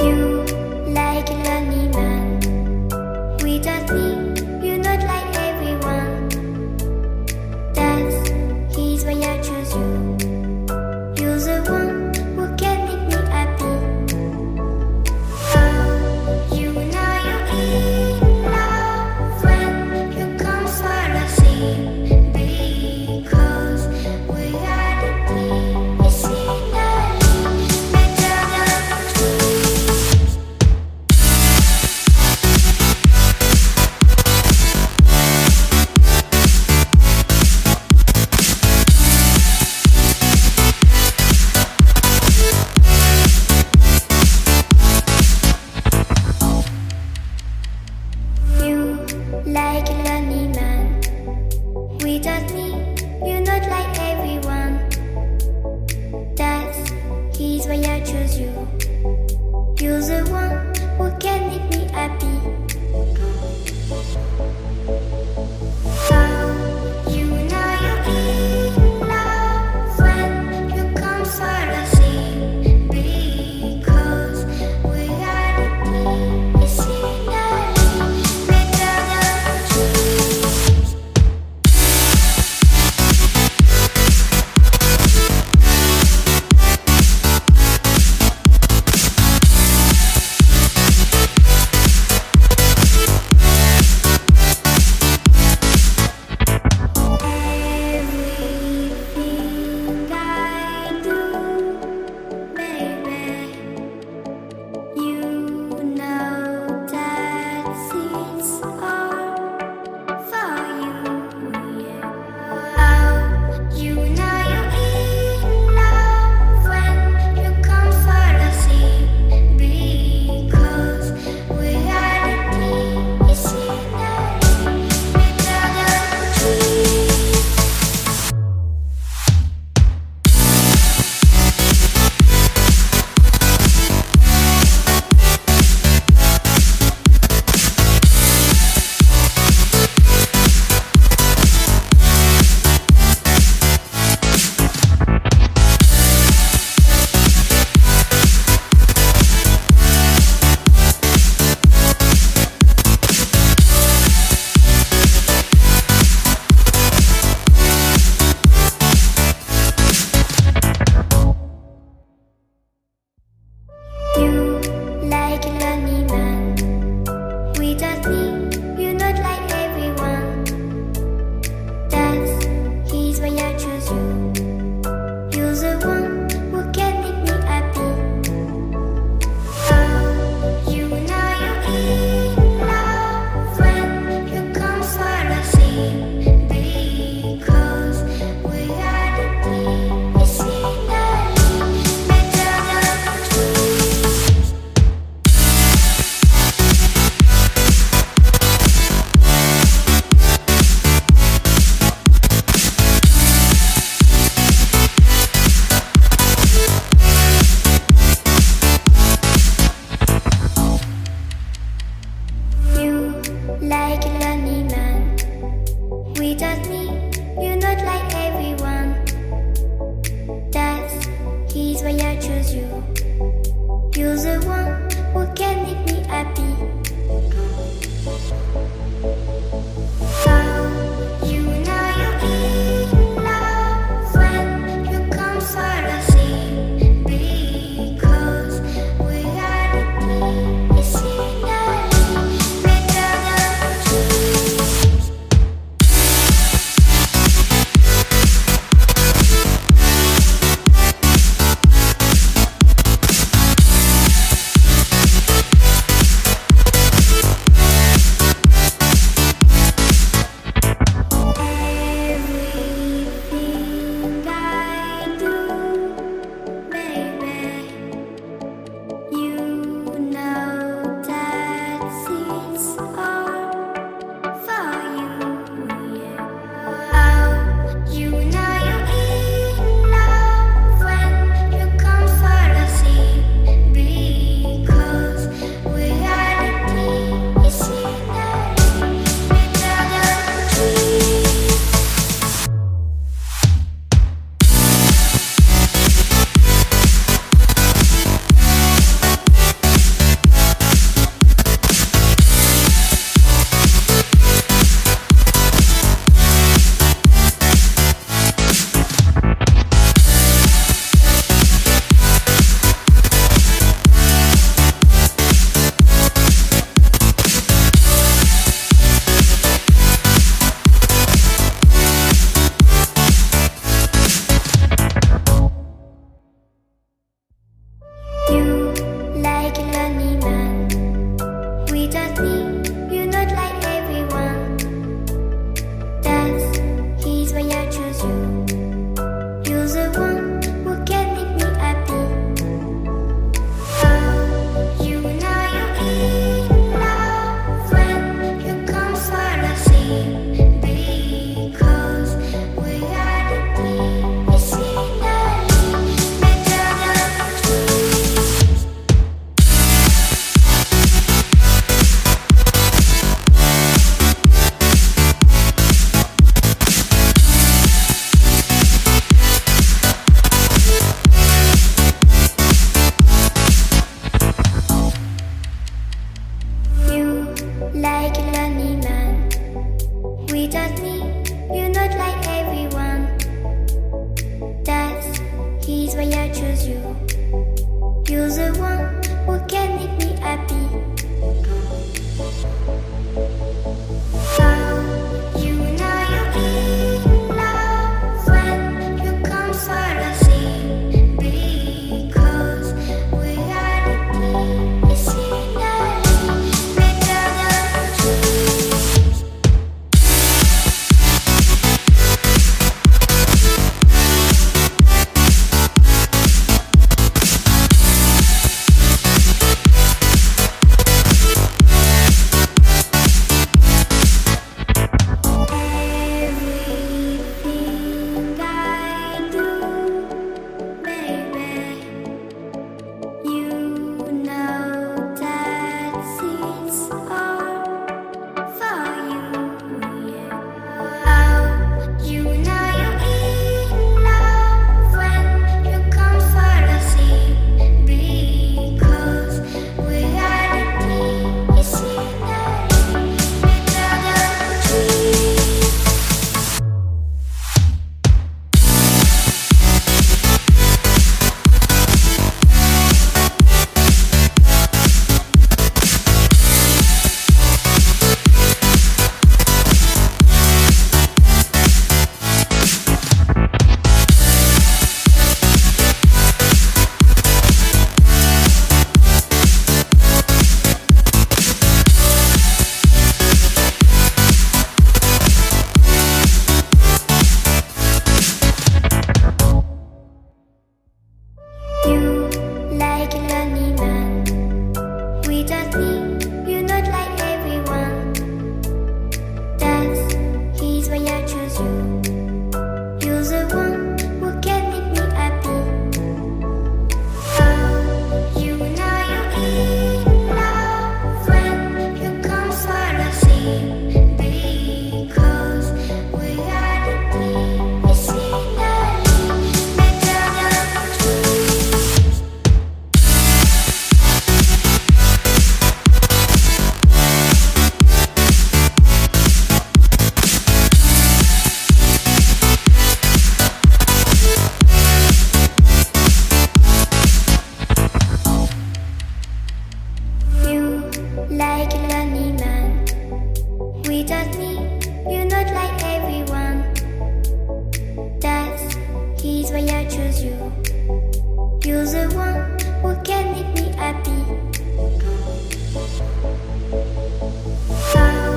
You like a lonely man. Without me, you're not like everyone. That's he's why I choose you. You're the one who can make me happy. Oh, you know you're in love when you come for the sea. Because we are the medicinally better than trees. You like a lonely man. Without me, you're not like everyone. That's he's why I choose you. You're the one who can make me happy. Oh, you know you're in love when you come for the sea. Because we are the medicinally better than trees. Everything I do, baby, you know that it's all for you, yeah. Oh, you know you're in love when you come for the sea. Because we are the medicinally better than trees. You like a lonely man. Without me, you're not like everyone. That's he's why I choose you. You're the one who can make me happy. Oh, you know you're in love when you come for the sea. Because we are the medicinally better than trees. You like a lonely man. Without me, you're not like everyone. That's he's why I choose you. You're the one who can make me happy. Oh, you know you're in love when you come for the sea. Because we are the medicinally better than trees. lonely man. Without me, you're not like everyone. That's he's why I choose you. You're the one who can make me happy. Oh, you know you're in love when you come for the sea. Because reality is finally better than dreams. You like a lonely man. Without me, you're not like everyone. That's he's why I choose you. You're the one who can make me happy. Oh,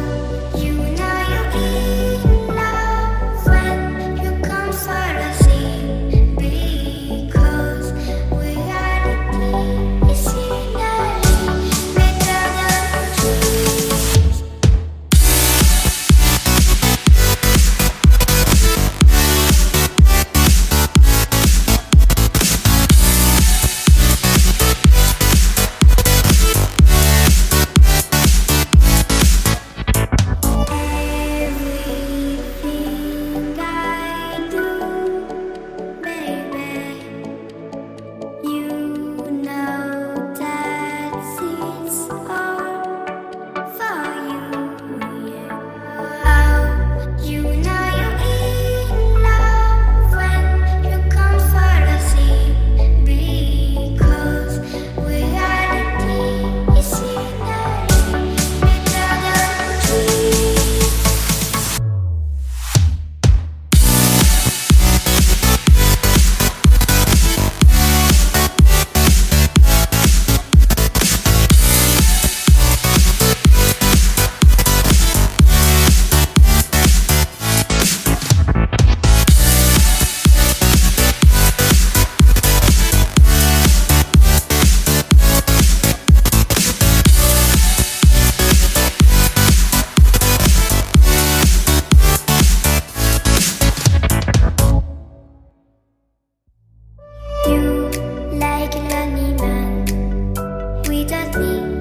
you know you're in love when you come for the sea. Because reality is finally better than dreams. Everything I do, baby, you know that it's all for you, yeah. Oh, you know you're in love when you come for the sea. Because reality is finally better than dreams. You like a lonely man. Without me,